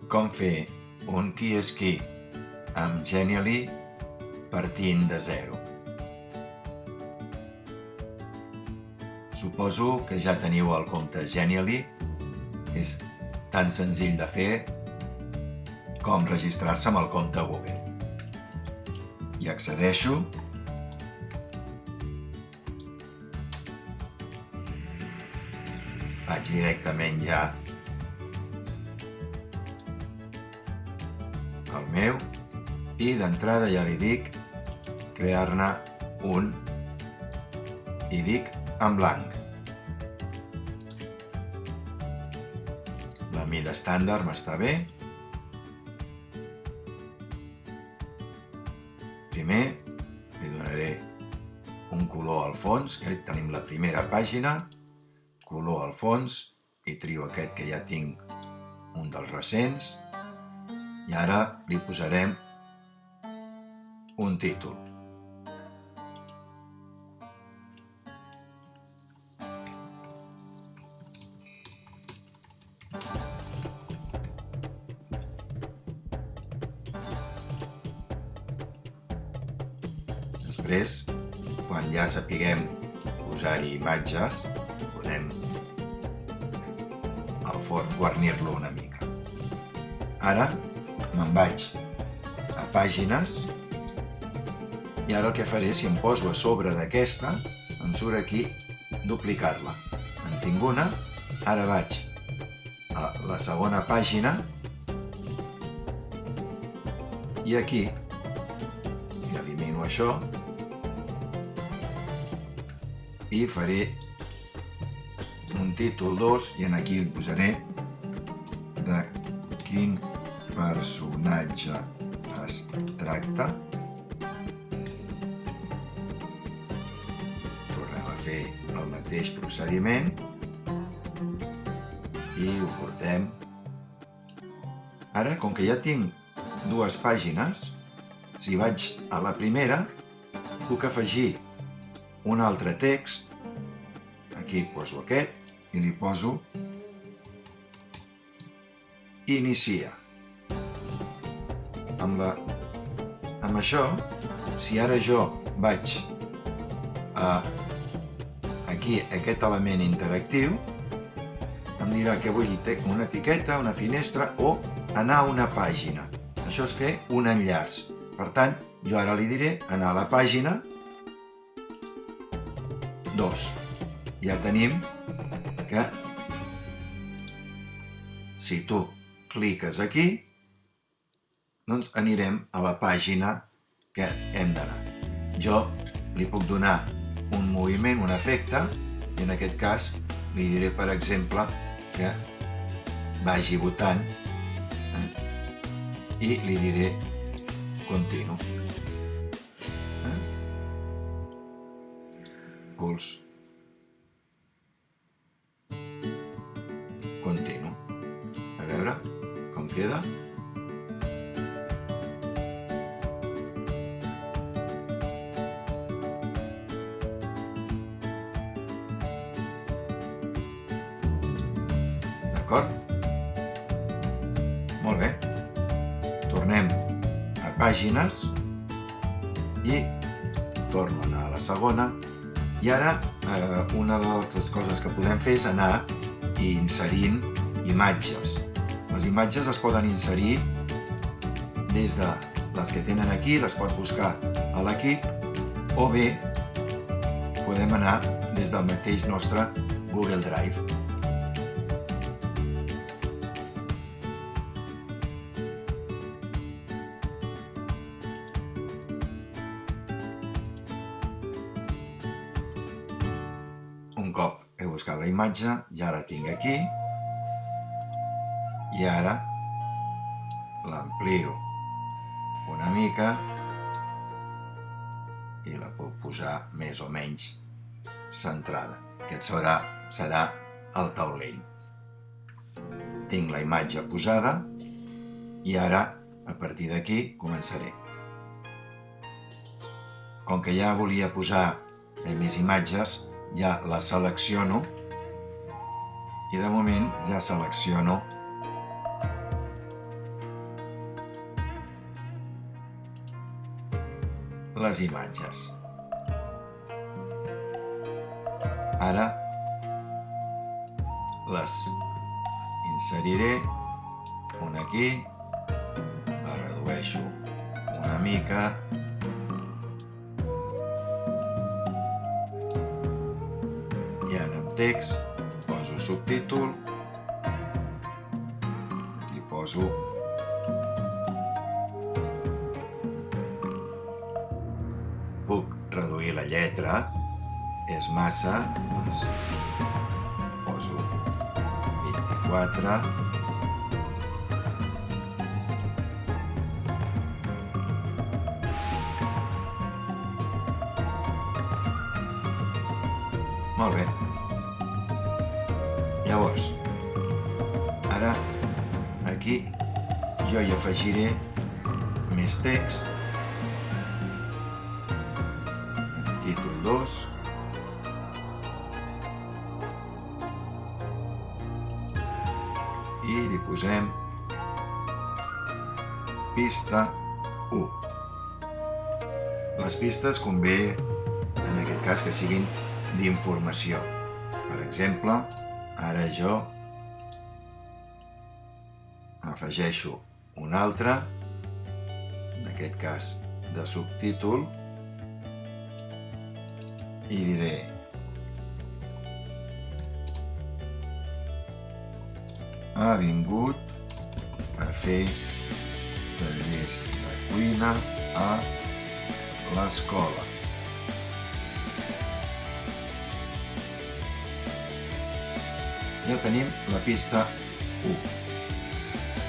Com fer un qui és qui amb Genially partint de zero. Suposo que ja teniu el compte Genially. És tan senzill de fer com registrar-se amb el compte Google. Hi accedeixo. Vaig directament ja al meu i d'entrada ja li dic crear-ne un i dic en blanc. La mida estàndard m'està bé. Primer li donaré un color al fons, que tenim la primera pàgina, color al fons, i trio aquest que ja tinc, un dels recents, i ara li posarem un títol. Després, quan ja sapiguem posar-hi imatges, podem al forn guarnir-lo una mica. Ara me'n vaig a pàgines i ara el que faré, si em poso a sobre d'aquesta, em surt aquí duplicar-la. En tinc una, ara vaig a la segona pàgina i aquí elimino això i faré un títol 2 i aquí el posaré de quin personatge es tracta. Tornem a fer el mateix procediment i ho portem. Ara, com que ja tinc dues pàgines, si vaig a la primera, puc afegir un altre text. Aquí poso aquest i li poso inicia. Amb això, si ara jo vaig aquí aquest element interactiu, em dirà que vull una etiqueta, una finestra o anar a una pàgina. Això és fer un enllaç. Per tant, jo ara li diré anar a la pàgina 2. Ja tenim que si tu cliques aquí, doncs anirem a la pàgina que hem d'anar. Jo li puc donar un moviment, un efecte, i en aquest cas li diré, per exemple, que vagi votant i li diré continu. Puls. Continu. A veure com queda. D'acord? Molt bé. Tornem a pàgines i torno a anar a la segona. I ara una de les coses que podem fer és anar inserint imatges. Les imatges es poden inserir des de les que tenen aquí, les pots buscar a l'equip, o bé podem anar des del mateix nostre Google Drive. Un cop he buscat la imatge, ja la tinc aquí i ara l'amplio una mica i la puc posar més o menys centrada. Aquest serà el taulell. Tinc la imatge posada i ara, a partir d'aquí, començaré. Com que ja volia posar més imatges, ja la selecciono I de moment ja selecciono les imatges. Ara les inseriré, una aquí, la redueixo una mica, i ara amb text poso subtítol, aquí poso puc reduir la lletra, és massa, doncs poso 24, molt bé. Llavors, ara aquí jo hi afegiré més text, títol 2, i li posem pista 1. Les pistes convé, en aquest cas, que siguin d'informació. Per exemple, ara jo afegeixo un altre, en aquest cas de subtítol, i diré ha vingut a fer tallers de cuina a l'escola. Ja tenim la pista 1.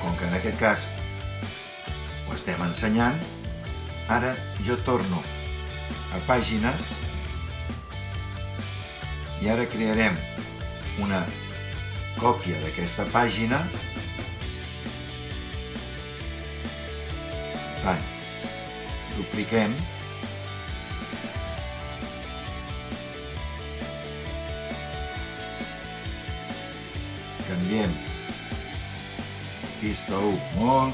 Com que en aquest cas ho estem ensenyant, ara jo torno a pàgines i ara crearem una còpia d'aquesta pàgina. Per tant, dupliquem, canviem pista 1, molt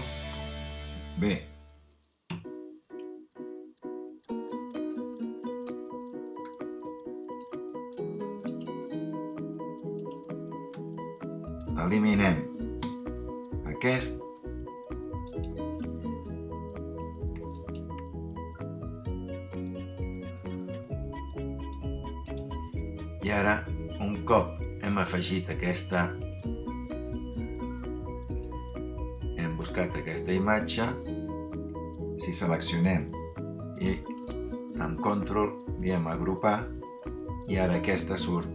bé. Eliminem aquest i ara, un cop hem afegit aquesta, hem buscat aquesta imatge, si seleccionem i amb control diem agrupar i ara aquesta surt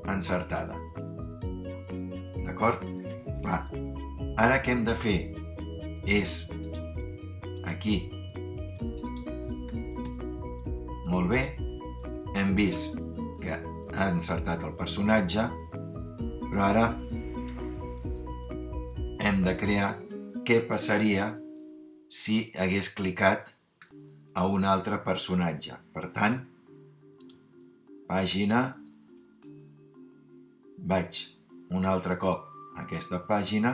encertada. D'acord? Clar, ara què hem de fer és aquí. Molt bé, hem vist que ha encertat el personatge, però ara hem de crear què passaria si hagués clicat a un altre personatge. Per tant, pàgina, vaig un altre cop a aquesta pàgina,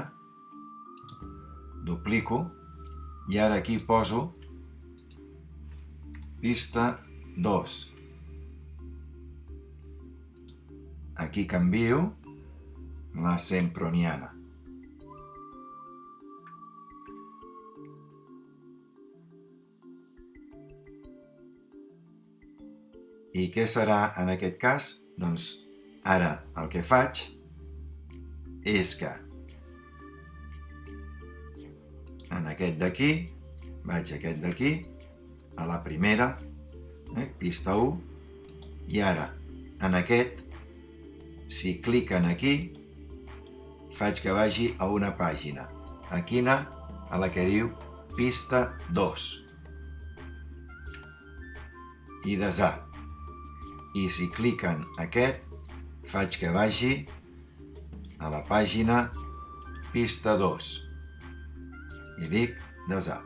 duplico i ara aquí poso pista 2. Aquí canvio la semproniana. I què serà en aquest cas? Doncs ara el que faig és que en aquest d'aquí, vaig a aquest d'aquí, a la primera, pista 1, i ara en aquest, si cliquen aquí, faig que vagi a una pàgina. A quina? A la que diu pista 2. I desar. I si cliquen aquest, faig que vagi a la pàgina pista 2 i dic desar.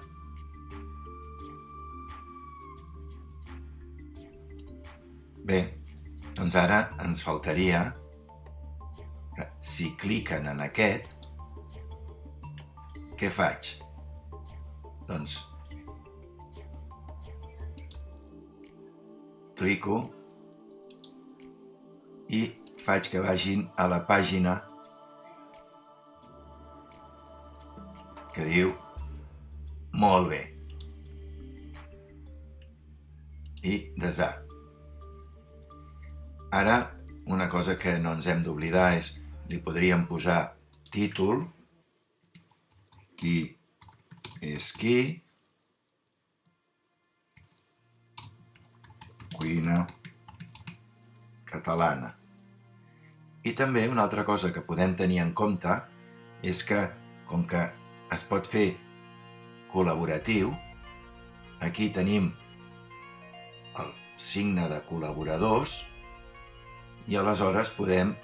Bé, doncs ara ens faltaria Si cliquen en aquest, què faig? Doncs clico i faig que vagin a la pàgina que diu molt bé i desar. Ara, una cosa que no ens hem d'oblidar és li podríem posar títol, qui és qui, cuina catalana. I també una altra cosa que podem tenir en compte és que, com que es pot fer col·laboratiu, aquí tenim el signe de col·laboradors i aleshores podem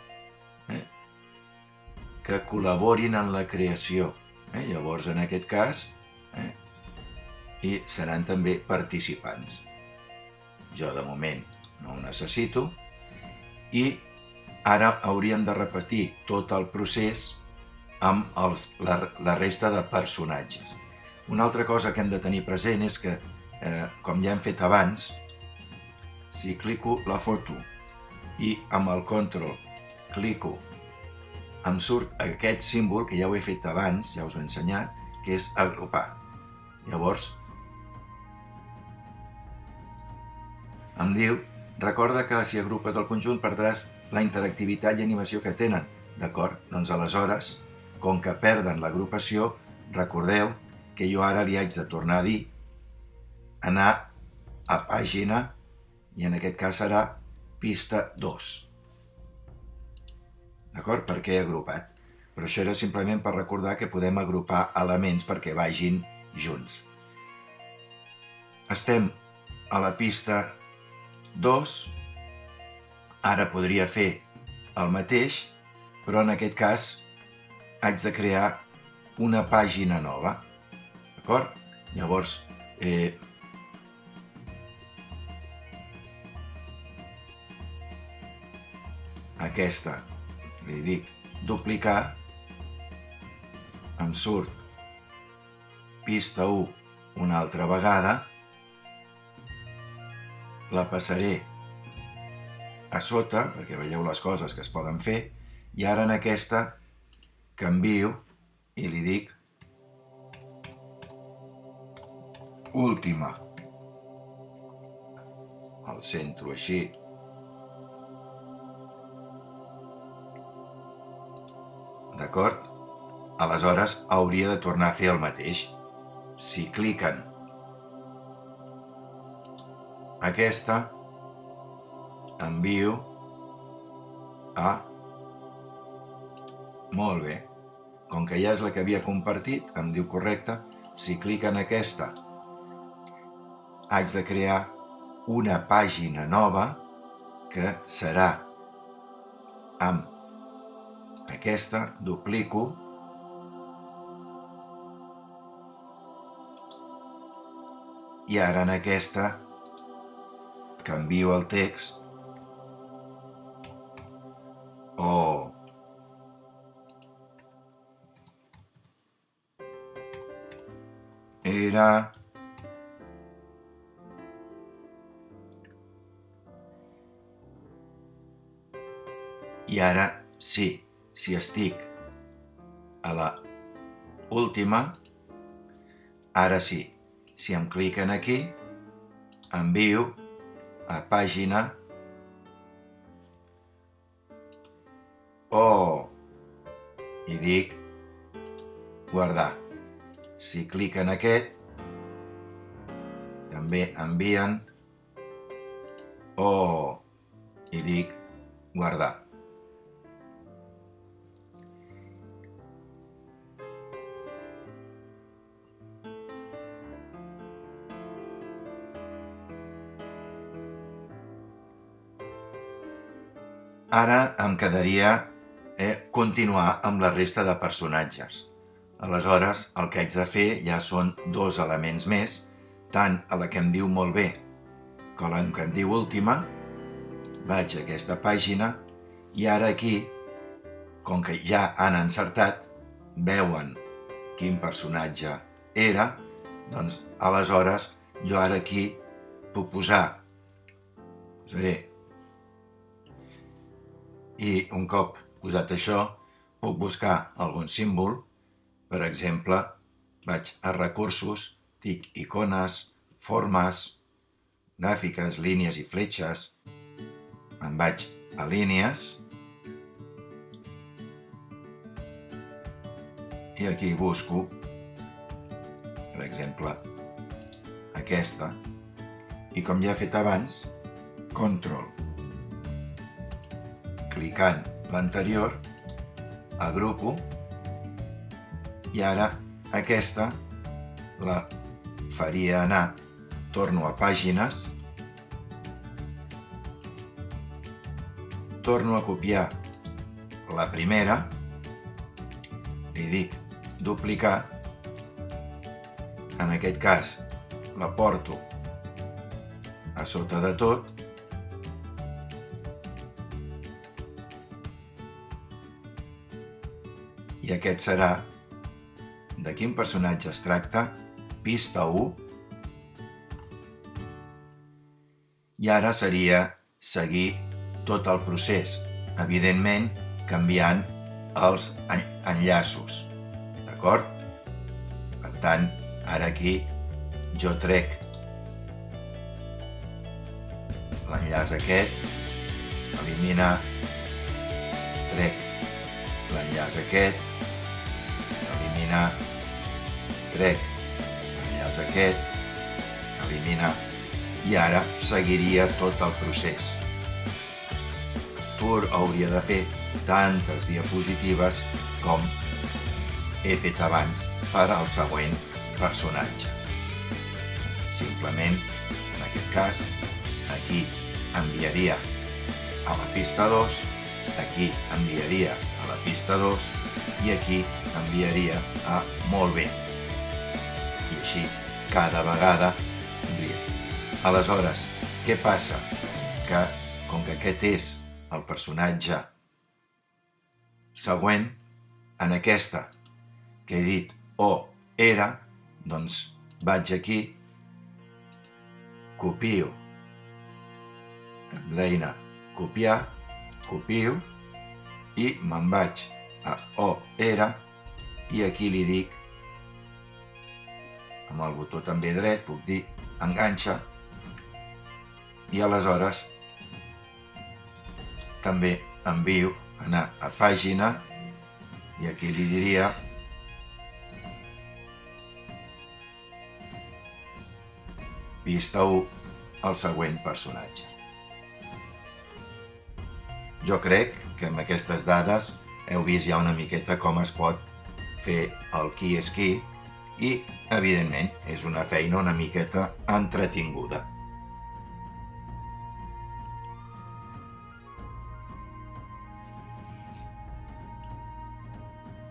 que col·laborin en la creació. Llavors, en aquest cas, i seran també participants. Jo, de moment, no ho necessito. I ara hauríem de repetir tot el procés amb la resta de personatges. Una altra cosa que hem de tenir present és que, com ja hem fet abans, si clico la foto i amb el control clico, em surt aquest símbol, que ja ho he fet abans, ja us ho he ensenyat, que és agrupar. Llavors, em diu, recorda que si agrupes el conjunt perdràs la interactivitat i animació que tenen. D'acord? Doncs aleshores, com que perden l'agrupació, recordeu que jo ara li haig de tornar a dir, anar a pàgina, i en aquest cas serà pista 2. D'acord? Perquè he agrupat. Però això era simplement per recordar que podem agrupar elements perquè vagin junts. Estem a la pista 2. Ara podria fer el mateix, però en aquest cas haig de crear una pàgina nova. D'acord? Llavors, aquesta li dic duplicar, em surt pista 1 una altra vegada, la passaré a sota, perquè veieu les coses que es poden fer, i ara en aquesta canvio i li dic última. El centro així. D'acord? Aleshores hauria de tornar a fer el mateix. Si cliquen aquesta, envio a molt bé. Com que ja és la que havia compartit, em diu correcte, si cliquen aquesta, haig de crear una pàgina nova que serà amb aquesta, duplico, i ara en aquesta canvio el text. Era i ara sí, si estic a la última, ara sí, si em cliquen aquí, envio a pàgina i dic guardar. Si cliquen aquest, també envien i dic guardar. Ara em quedaria continuar amb la resta de personatges. Aleshores, el que haig de fer ja són 2 elements més, tant a la que em diu molt bé com a la que em diu última. Vaig a aquesta pàgina i ara aquí com que ja han encertat, veuen quin personatge era, doncs aleshores jo ara aquí puc posar, posaré, i un cop posat això puc buscar algun símbol. Per exemple, vaig a recursos, dic icones, formes, gràfiques, línies i fletxes, me'n vaig a línies i aquí busco, per exemple, aquesta, i com ja he fet abans, control. Clicant l'anterior, agrupo, i ara aquesta la faria anar, torno a pàgines, torno a copiar la primera, li dic duplicar, en aquest cas la porto a sota de tot, i aquest serà de quin personatge es tracta, pista 1, i ara seria seguir tot el procés, evidentment canviant els enllaços, d'acord? Per tant, ara aquí jo trec l'enllaç aquest, eliminar, trec l'enllaç aquest, eliminar, trec l'enllaç aquest, eliminar, i ara seguiria tot el procés. Tu hauria de fer tantes diapositives com he fet abans per al següent personatge. Simplement, en aquest cas, aquí enviaria a la pista 2, aquí enviaria a la pista 2 i aquí enviaria a molt bé. I així cada vegada envia. Aleshores, què passa? Que, com que aquest és el personatge següent, en aquesta que he dit o era, doncs vaig aquí, copio, amb l'eina copiar, copio, i me'n vaig a o era, i aquí li dic, amb el botó també dret, puc dir enganxa, i aleshores també envio anar a pàgina i aquí li diria pista 1 al següent personatge. Jo crec que amb aquestes dades heu vist ja una miqueta com es pot fer el qui és qui i, evidentment, és una feina una miqueta entretinguda.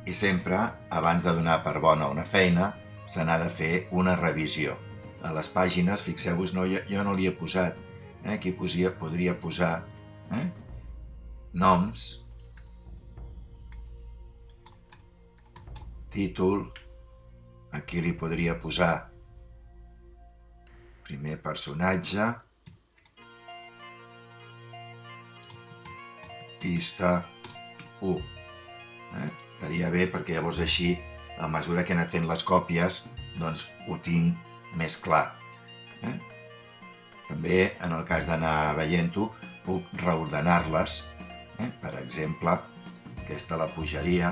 I sempre, abans de donar per bona una feina, se n'ha de fer una revisió. A les pàgines, fixeu-vos, jo no li he posat. Aquí podria posar noms, títol, aquí li podria posar primer personatge, pista 1. Estaria bé perquè llavors així, a mesura que he anat fent les còpies, doncs ho tinc més clar. També, en el cas d'anar veient-ho, puc reordenar-les. Per exemple, aquesta la pujaria.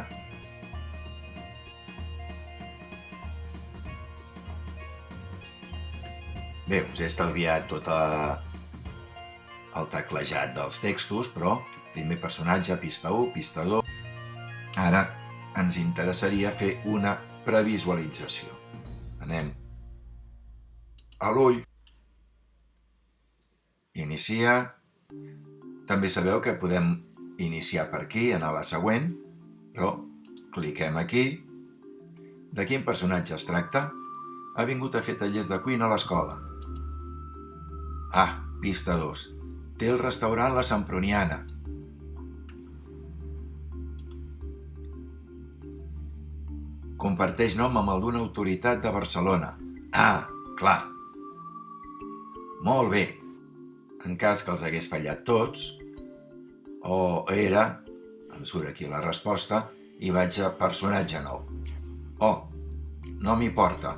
Bé, us he estalviat tot el teclejat dels textos, però primer personatge, pista 1, pista 2... Ara ens interessaria fer una previsualització. Anem a l'ull. Iniciar. També sabeu que podem iniciar per aquí, anar a la següent, però cliquem aquí. De quin personatge es tracta? Ha vingut a fer tallers de cuina a l'escola. Ah, pista 2. Té el restaurant La Semproniana. comparteix nom amb el d'una autoritat de Barcelona. Ah, clar. Molt bé. En cas que els hagués fallat tots, o era, em surt aquí la resposta, i vaig a personatge nou. Oh, no m'importa.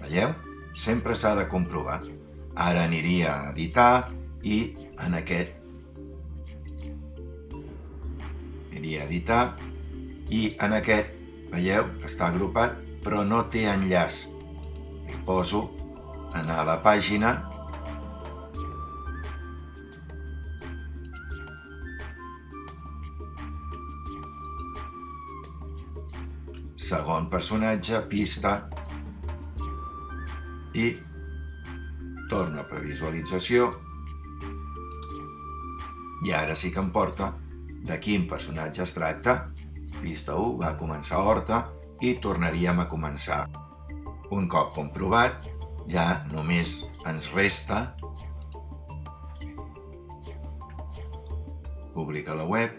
Veieu? Sempre s'ha de comprovar. Ara aniria a editar i en aquest veieu? Està agrupat, però no té enllaç. Li poso anar a la pàgina segon personatge, pista, i torno a previsualització, i ara sí que em porta de quin personatge es tracta. Pista 1 va començar a Horta i tornaríem a començar. Un cop comprovat, ja només ens resta publicar a la web,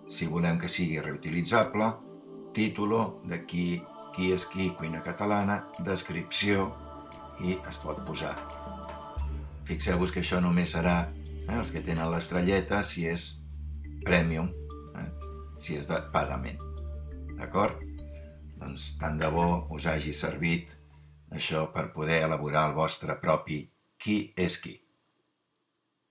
si volem que sigui reutilitzable, título de qui és qui, cuina catalana, descripció, i es pot posar. Fixeu-vos que això només serà els que tenen l'estrelleta si és premium, si és de pagament. D'acord? Doncs tant de bo us hagi servit això per poder elaborar el vostre propi qui és qui.